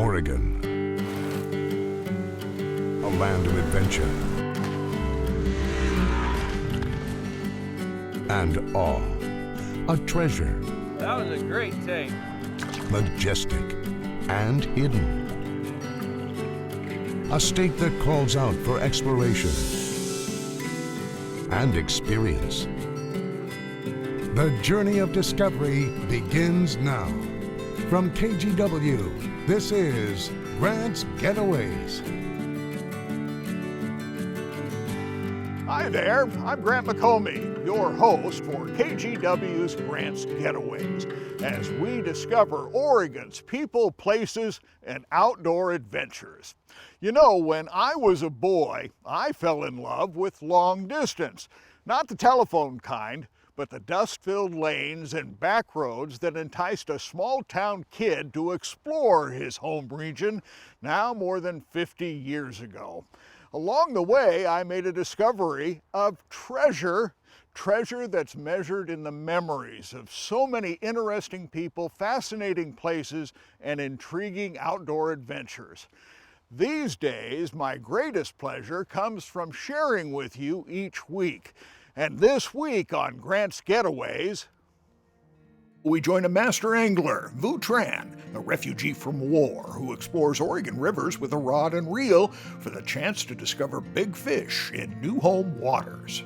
Oregon, a land of adventure and awe, a treasure. That was a great take. Majestic and hidden. A state that calls out for exploration and experience. The journey of discovery begins now. From KGW, this is Grant's Getaways. Hi there, I'm Grant McComey, your host for KGW's Grant's Getaways, as we discover Oregon's people, places, and outdoor adventures. You know, when I was a boy, I fell in love with long distance. Not the telephone kind, but the dust-filled lanes and back roads that enticed a small-town kid to explore his home region now more than 50 years ago. Along the way, I made a discovery of treasure that's measured in the memories of so many interesting people, fascinating places, and intriguing outdoor adventures. These days, my greatest pleasure comes from sharing with you each week. And this week on Grant's Getaways, we join a master angler, Vu Tran, a refugee from war who explores Oregon rivers with a rod and reel for the chance to discover big fish in new home waters.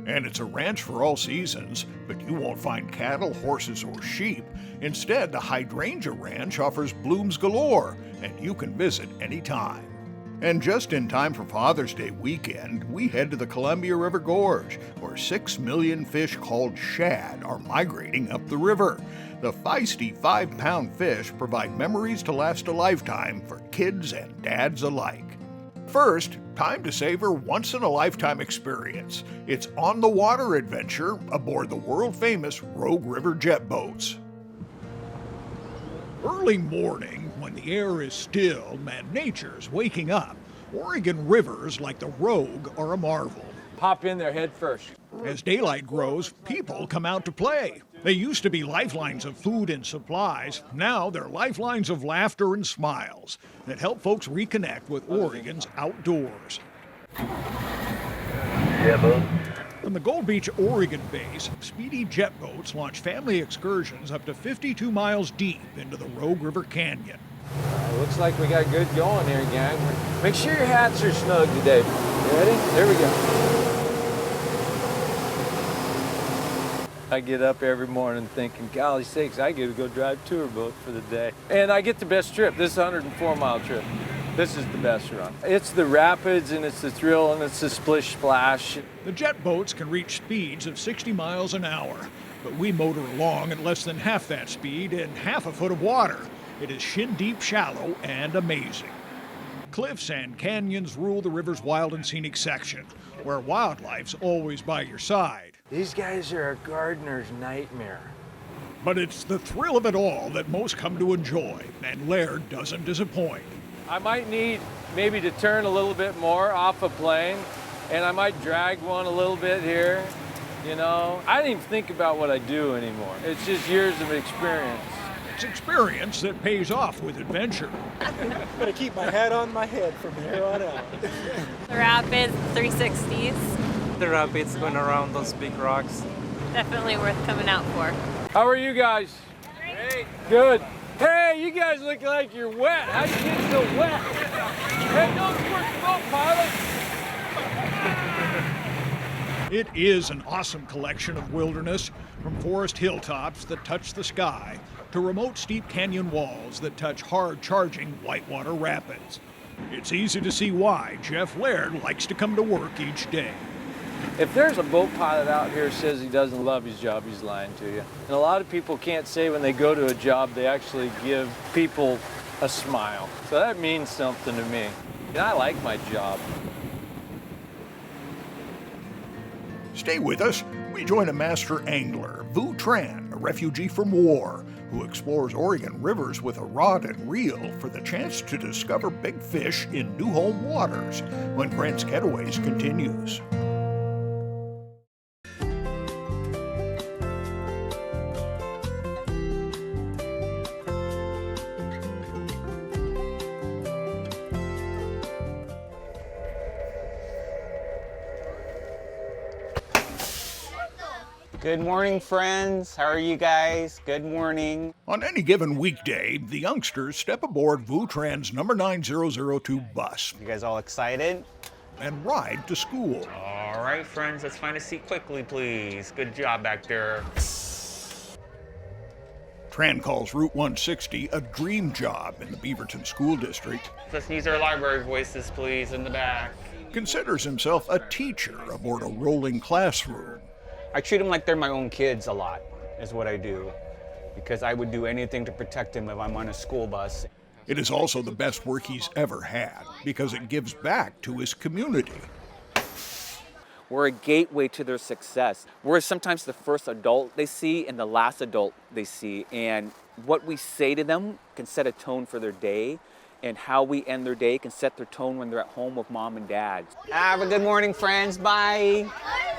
And it's a ranch for all seasons, but you won't find cattle, horses, or sheep. Instead, the Hydrangea Ranch offers blooms galore, and you can visit anytime. And just in time for Father's Day weekend, we head to the Columbia River Gorge, where 6 million fish called shad are migrating up the river. The feisty 5-pound fish provide memories to last a lifetime for kids and dads alike. First, time to savor once-in-a-lifetime experience. It's on-the-water adventure aboard the world-famous Rogue River jet boats. Early morning, when the air is still and nature's waking up, Oregon rivers like the Rogue are a marvel. Hop in there head first. As daylight grows, people come out to play. They used to be lifelines of food and supplies. Now they're lifelines of laughter and smiles that help folks reconnect with Oregon's outdoors. Yeah, bud. From the Gold Beach, Oregon base, speedy jet boats launch family excursions up to 52 miles deep into the Rogue River Canyon. Looks like we got good going here, gang. Make sure your hats are snug today. You ready? There we go. I get up every morning thinking, golly sakes, I get to go drive tour boat for the day. And I get the best trip. This is a 104-mile trip. This is the best run. It's the rapids, and it's the thrill, and it's the splish splash. The jet boats can reach speeds of 60 miles an hour, but we motor along at less than half that speed in half a foot of water. It is shin-deep shallow and amazing. Cliffs and canyons rule the river's wild and scenic section, where wildlife's always by your side. These guys are a gardener's nightmare. But it's the thrill of it all that most come to enjoy, and Laird doesn't disappoint. I might need maybe to turn a little bit more off a plane, and I might drag one a little bit here. You know, I don't even think about what I do anymore. It's just years of experience. It's experience that pays off with adventure. I'm gonna keep my hat on my head from here on out. The rapids, 360s. The rapids going around those big rocks. Definitely worth coming out for. How are you guys? Great. Good. Hey, you guys look like you're wet. How'd you get so wet? Hey, don't squirt the boat, pilot. It is an awesome collection of wilderness, from forest hilltops that touch the sky to remote steep canyon walls that touch hard-charging whitewater rapids. It's easy to see why Jeff Laird likes to come to work each day. If there's a boat pilot out here who says he doesn't love his job, he's lying to you. And a lot of people can't say when they go to a job, they actually give people a smile. So that means something to me. And I like my job. Stay with us. We join a master angler, Vu Tran, a refugee from war, who explores Oregon rivers with a rod and reel for the chance to discover big fish in new home waters when Grant's Getaways continues. Good morning, friends. How are you guys? Good morning. On any given weekday, the youngsters step aboard Vu Tran's number 9002 bus You guys all excited? and ride to school. All right, friends, let's find a seat quickly, please. Good job back there. Tran calls Route 160 a dream job in the Beaverton School District. Let's use our library voices, please, in the back. Considers himself a teacher aboard a rolling classroom. I treat them like they're my own kids a lot, is what I do, because I would do anything to protect them if I'm on a school bus. It is also the best work he's ever had because it gives back to his community. We're a gateway to their success. We're sometimes the first adult they see and the last adult they see. And what we say to them can set a tone for their day, and how we end their day can set their tone when they're at home with mom and dad. Have a good morning, friends. Bye.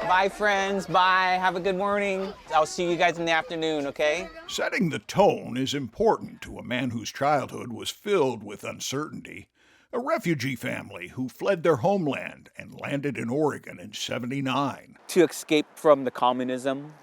Bye, friends. Bye. Have a good morning. I'll see you guys in the afternoon, okay? Setting the tone is important to a man whose childhood was filled with uncertainty. A refugee family who fled their homeland and landed in Oregon in '79. To escape from the communism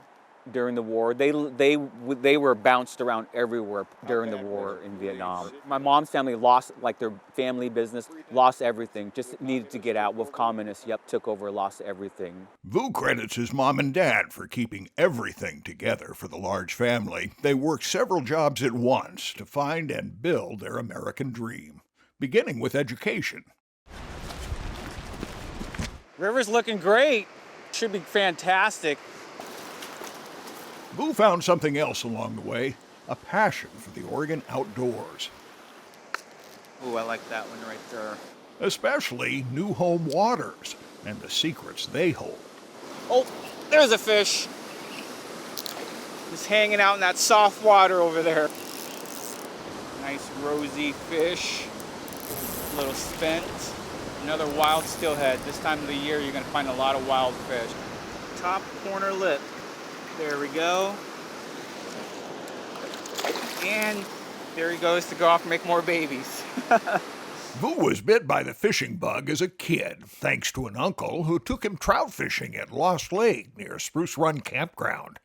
during the war, they were bounced around everywhere during the war in Vietnam. My mom's family lost their family business, lost everything, just needed to get out with communists. Took over, lost everything. Vu credits his mom and dad for keeping everything together for the large family. They worked several jobs at once to find and build their American dream, beginning with education. River's looking great. Should be fantastic. Vu found something else along the way, a passion for the Oregon outdoors. Ooh, I like that one right there. Especially new home waters and the secrets they hold. Oh, there's a fish. Just hanging out in that soft water over there. Nice rosy fish. A little spent. Another wild steelhead. This time of the year, you're gonna find a lot of wild fish. Top corner lip. There we go. And there he goes to go off and make more babies. Vu was bit by the fishing bug as a kid, thanks to an uncle who took him trout fishing at Lost Lake near Spruce Run Campground.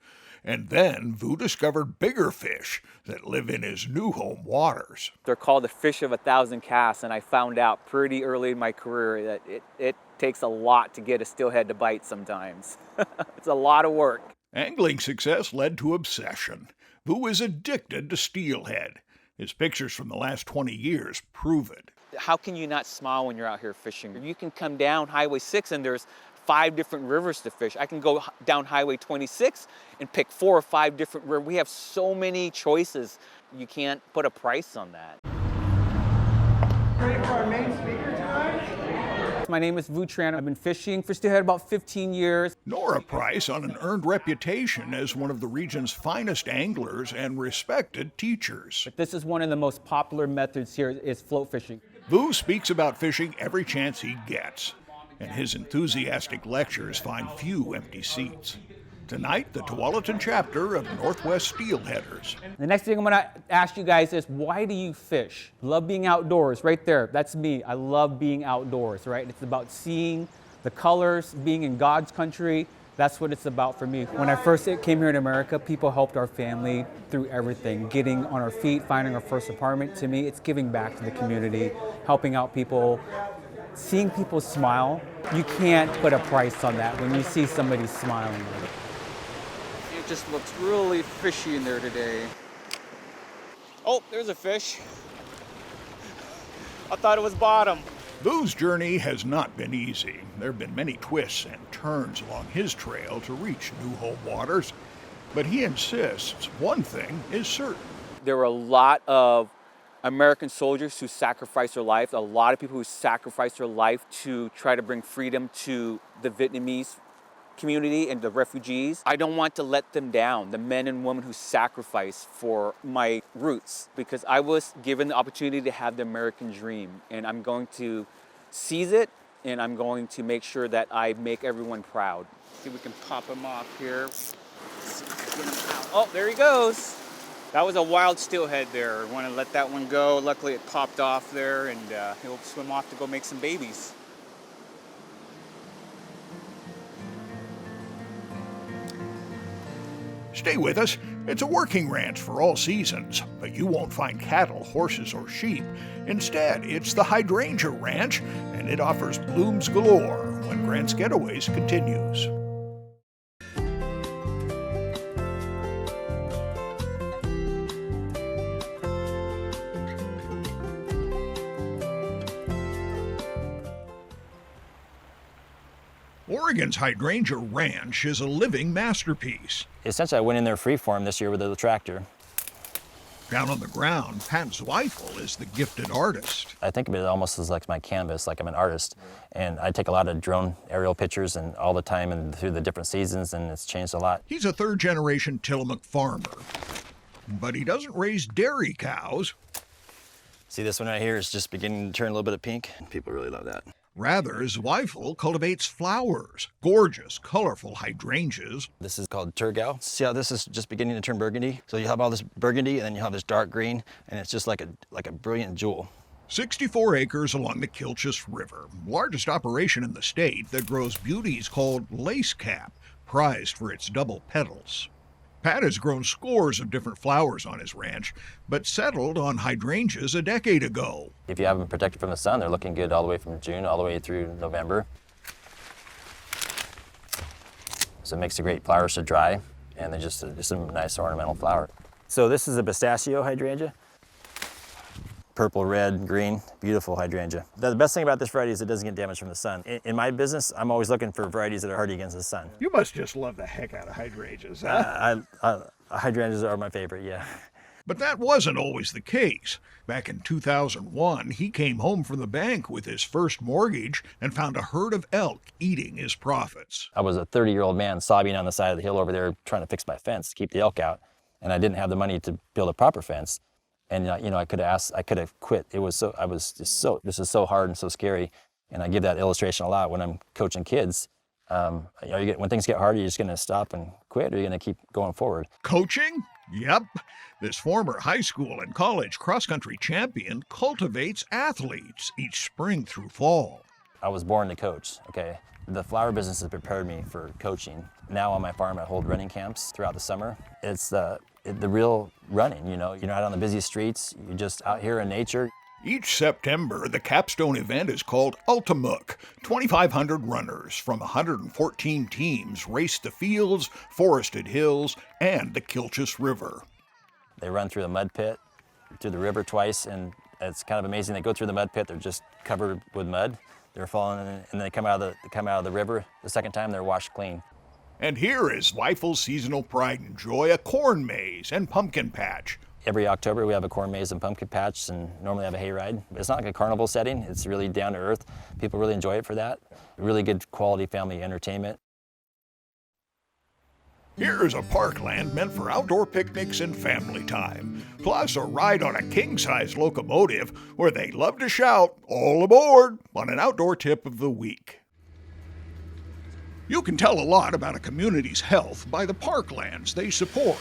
And then Vu discovered bigger fish that live in his new home waters. They're called the fish of 1,000 casts, and I found out pretty early in my career that it takes a lot to get a steelhead to bite sometimes. It's a lot of work. Angling success led to obsession. Vu is addicted to steelhead. His pictures from the last 20 years prove it. How can you not smile when you're out here fishing? You can come down Highway 6 and there's 5 different rivers to fish. I can go down Highway 26 and pick 4 or 5 different rivers. We have so many choices. You can't put a price on that. Ready for our main speaker tonight? My name is Vu Tran. I've been fishing for steelhead about 15 years. Nor a price on an earned reputation as one of the region's finest anglers and respected teachers. This is one of the most popular methods here is float fishing. Vu speaks about fishing every chance he gets, and his enthusiastic lectures find few empty seats. Tonight, the Tualatin chapter of Northwest Steelheaders. The next thing I'm gonna ask you guys is, why do you fish? Love being outdoors, right there. That's me. I love being outdoors, right? It's about seeing the colors, being in God's country. That's what it's about for me. When I first came here in America, people helped our family through everything. Getting on our feet, finding our first apartment. To me, it's giving back to the community, helping out people, seeing people smile. You can't put a price on that when you see somebody smiling. It just looks really fishy in there today. Oh, there's a fish. I thought it was bottom. Vu's journey has not been easy. There have been many twists and turns along his trail to reach new home waters, but he insists one thing is certain. There were a lot of American soldiers who sacrificed their life, a lot of people who sacrificed their life to try to bring freedom to the Vietnamese community and the refugees. I don't want to let them down, the men and women who sacrificed for my roots, because I was given the opportunity to have the American dream, and I'm going to seize it, and I'm going to make sure that I make everyone proud. See if we can pop him off here. Oh, there he goes. That was a wild steelhead there. I want to let that one go. Luckily it popped off there, and he'll swim off to go make some babies. Stay with us. It's a working ranch for all seasons, but you won't find cattle, horses, or sheep. Instead, it's the Hydrangea Ranch, and it offers blooms galore when Grant's Getaways continues. Oregon's Hydrangea Ranch is a living masterpiece. Essentially, I went in there freeform this year with the tractor. Down on the ground, Pat Zweifel is the gifted artist. I think of it almost as like my canvas, like I'm an artist. And I take a lot of drone aerial pictures and all the time and through the different seasons, and it's changed a lot. He's a third-generation Tillamook farmer, but he doesn't raise dairy cows. See, this one right here is just beginning to turn a little bit of pink. People really love that. Rather, Zweifel cultivates flowers, gorgeous, colorful hydrangeas. This is called turgal. See how this is just beginning to turn burgundy? So you have all this burgundy, and then you have this dark green, and it's just like a brilliant jewel. 64 acres along the Kilchis River, largest operation in the state that grows beauties called lace cap, prized for its double petals. Pat has grown scores of different flowers on his ranch, but settled on hydrangeas a decade ago. If you have them protected from the sun, they're looking good all the way from June all the way through November. So it makes the great flowers to dry, and they're just a nice ornamental flower. So this is a pistachio hydrangea. Purple, red, green, beautiful hydrangea. The best thing about this variety is it doesn't get damaged from the sun. In my business, I'm always looking for varieties that are hardy against the sun. You must just love the heck out of hydrangeas, huh? Hydrangeas are my favorite, yeah. But that wasn't always the case. Back in 2001, he came home from the bank with his first mortgage and found a herd of elk eating his profits. I was a 30-year-old man sobbing on the side of the hill over there trying to fix my fence to keep the elk out, and I didn't have the money to build a proper fence. And I could have quit. This is so hard and so scary. And I give that illustration a lot when I'm coaching kids. When things get hard, are you just going to stop and quit, or are you going to keep going forward? Coaching? Yep. This former high school and college cross-country champion cultivates athletes each spring through fall. I was born to coach, okay? The flower business has prepared me for coaching. Now on my farm, I hold running camps throughout the summer. It's the real running, You're not out on the busy streets. You're just out here in nature. Each September, the capstone event is called Ultimook. 2,500 runners from 114 teams race the fields, forested hills, and the Kilchis River. They run through the mud pit, through the river twice, and it's kind of amazing. They go through the mud pit, they're just covered with mud. They're falling, and they come out of the river. The second time, they're washed clean. And here is Zweifel's seasonal pride and joy, a corn maze and pumpkin patch. Every October we have a corn maze and pumpkin patch, and normally have a hayride. It's not like a carnival setting. It's really down to earth. People really enjoy it for that. Really good quality family entertainment. Here's a parkland meant for outdoor picnics and family time. Plus a ride on a king-size locomotive where they love to shout, "All aboard!" on an outdoor tip of the week. You can tell a lot about a community's health by the parklands they support.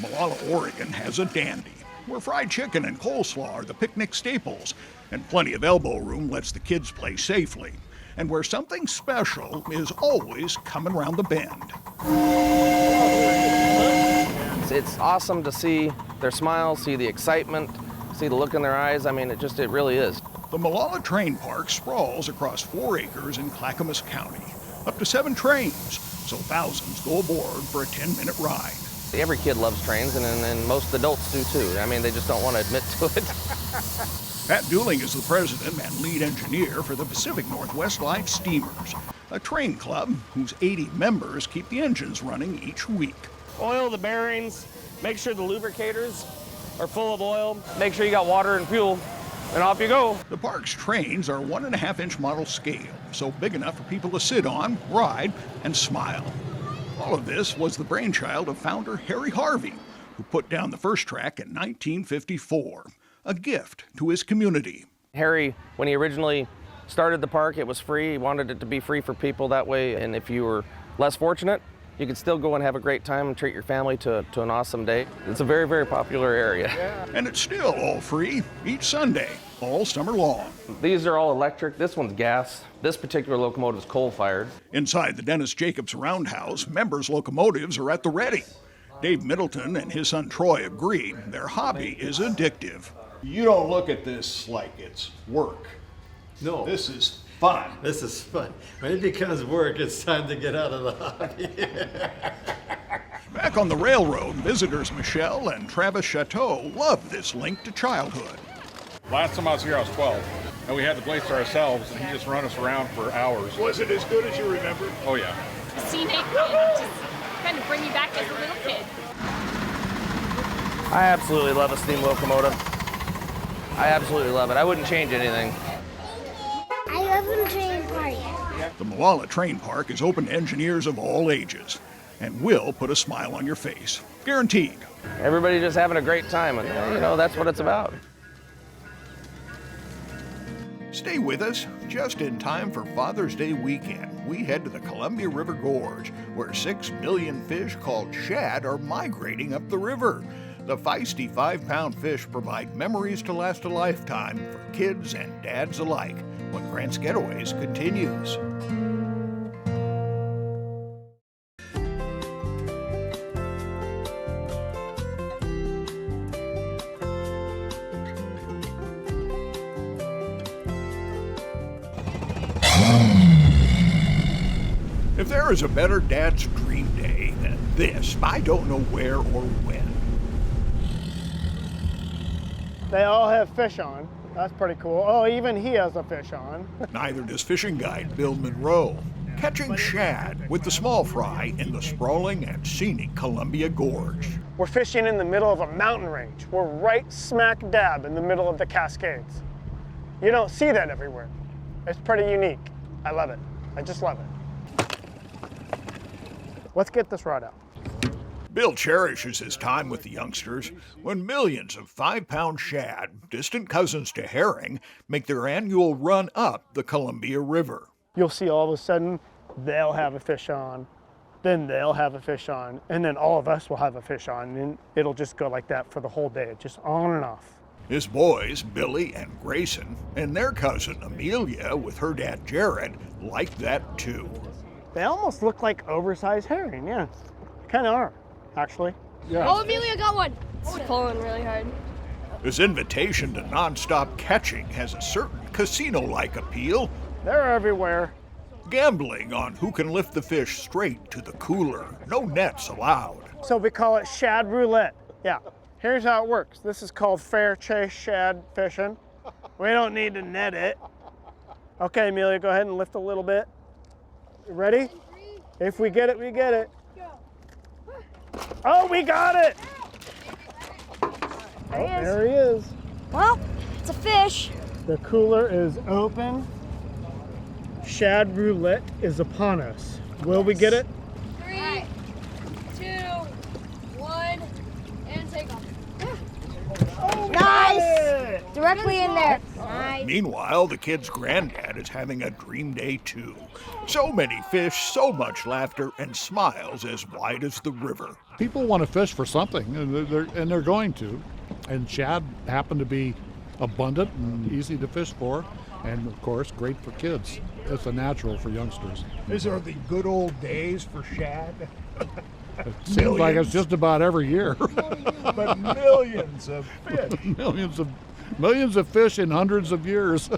Molalla, Oregon has a dandy, where fried chicken and coleslaw are the picnic staples, and plenty of elbow room lets the kids play safely, and where something special is always coming around the bend. It's awesome to see their smiles, see the excitement, see the look in their eyes. I mean, it really is. The Molalla Train Park sprawls across 4 acres in Clackamas County. Up to 7 trains, so thousands go aboard for a 10-minute ride. Every kid loves trains, and most adults do too. I mean, they just don't want to admit to it. Pat Dooling is the president and lead engineer for the Pacific Northwest Line Steamers, a train club whose 80 members keep the engines running each week. Oil the bearings, make sure the lubricators are full of oil, make sure you got water and fuel, and off you go. The park's trains are 1.5-inch model scale, so big enough for people to sit on, ride, and smile. All of this was the brainchild of founder Harry Harvey, who put down the first track in 1954, a gift to his community. Harry, when he originally started the park, it was free. He wanted it to be free for people that way, and if you were less fortunate, you could still go and have a great time and treat your family to an awesome day. It's a very, very popular area. Yeah. And it's still all free each Sunday, all summer long. These are all electric. This one's gas. This particular locomotive is coal-fired. Inside the Dennis Jacobs Roundhouse, members' locomotives are at the ready. Dave Middleton and his son Troy agree their hobby is addictive. You don't look at this like it's work. No. This is fun. This is fun. When it becomes work, it's time to get out of the hobby. Back on the railroad, visitors Michelle and Travis Chateau love this link to childhood. Last time I was here, I was 12, and we had the place to ourselves, and he just run us around for hours. Was it as good as you remember? Oh, yeah. Scenic and just kind of bring you back as a little kid. I absolutely love a steam locomotive. I absolutely love it. I wouldn't change anything. I love the train park. The Molalla Train Park is open to engineers of all ages and will put a smile on your face. Guaranteed. Everybody just having a great time, and you know, that's what it's about. Stay with us. Just in time for Father's Day weekend, we head to the Columbia River Gorge, where 6 million fish called shad are migrating up the river. The feisty 5-pound fish provide memories to last a lifetime for kids and dads alike when Grant's Getaways continues. If there is a better dad's dream day than this, I don't know where or when. They all have fish on. That's pretty cool. Oh, even he has a fish on. Neither does fishing guide Bill Monroe. Catching shad with the small fry in the sprawling and scenic Columbia Gorge. We're fishing in the middle of a mountain range. We're right smack dab in the middle of the Cascades. You don't see that everywhere. It's pretty unique. I love it. I just love it. Let's get this rod out. Bill cherishes his time with the youngsters when millions of 5-pound shad, distant cousins to herring, make their annual run up the Columbia River. You'll see all of a sudden they'll have a fish on, then they'll have a fish on, and then all of us will have a fish on, and it'll just go like that for the whole day, just on and off. His boys, Billy and Grayson, and their cousin Amelia with her dad Jared, like that too. They almost look like oversized herring, yeah. Kind of are, actually. Yeah. Oh, Amelia got one. It's pulling really hard. This invitation to nonstop catching has a certain casino-like appeal. They're everywhere. Gambling on who can lift the fish straight to the cooler. No nets allowed. So we call it shad roulette. Yeah. Here's how it works. This is called fair chase shad fishing. We don't need to net it. Okay, Amelia, go ahead and lift a little bit. Ready? If we get it, we get it. Oh, we got it! There he is. Well, it's a fish. The cooler is open. Shad roulette is upon us. Will we get it? 3, 2, 1, and take off. Oh, nice! Directly in there. Nice. Meanwhile, the kid's granddad is having a dream day too. So many fish, so much laughter, and smiles as wide as the river. People want to fish for something, and they're going to. And shad happen to be abundant and easy to fish for, and of course, great for kids. It's a natural for youngsters. These are the good old days for shad. It seems like it's just about every year. But millions of fish. Millions of fish in hundreds of years.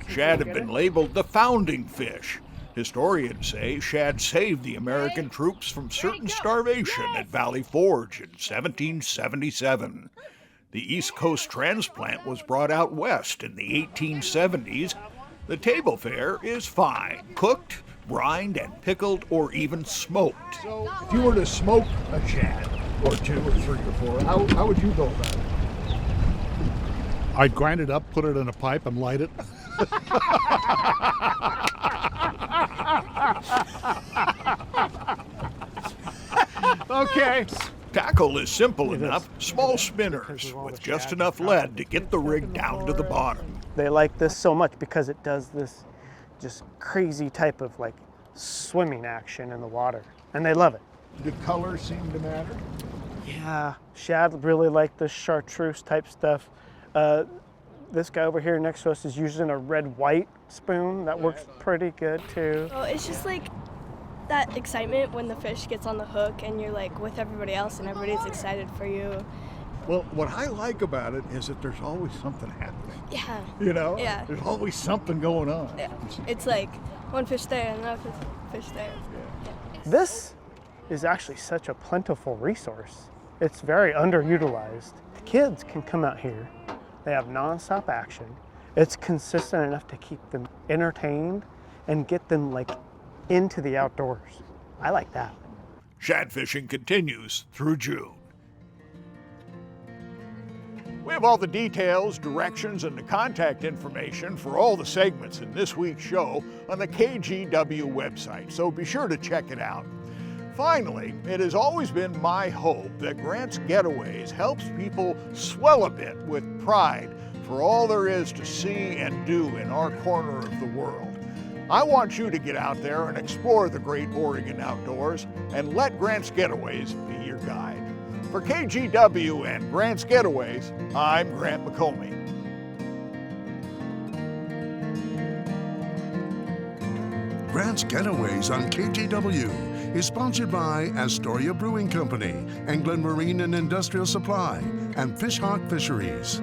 Shad have been labeled the founding fish. Historians say shad saved the American troops from certain starvation at Valley Forge in 1777. The East Coast transplant was brought out west in the 1870s. The table fare is fine, cooked, brined, and pickled, or even smoked. So if you were to smoke a shad, or 2 or 3 or 4, how would you go about it? I'd grind it up, put it in a pipe, and light it. Okay. Tackle is simple enough. Small spinners with just enough lead to get the rig down to the bottom. They like this so much because it does this just crazy type of like swimming action in the water, and they love it. Do colors seem to matter? Yeah, shad really like this chartreuse type stuff. This guy over here next to us is using a red-white spoon. That works pretty good too. Oh, it's just like that excitement when the fish gets on the hook and you're like with everybody else and everybody's excited for you. Well, what I like about it is that there's always something happening. Yeah. You know? Yeah. There's always something going on. Yeah. It's like one fish there and another fish there. This is actually such a plentiful resource. It's very underutilized. The kids can come out here. They have nonstop action. It's consistent enough to keep them entertained and get them like into the outdoors. I like that. Shad fishing continues through June. We have all the details, directions, and the contact information for all the segments in this week's show on the KGW website, so be sure to check it out. Finally, it has always been my hope that Grant's Getaways helps people swell a bit with pride for all there is to see and do in our corner of the world. I want you to get out there and explore the great Oregon outdoors and let Grant's Getaways be your guide. For KGW and Grant's Getaways, I'm Grant McComey. Grant's Getaways on KGW is sponsored by Astoria Brewing Company, England Marine and Industrial Supply, and Fishhawk Fisheries.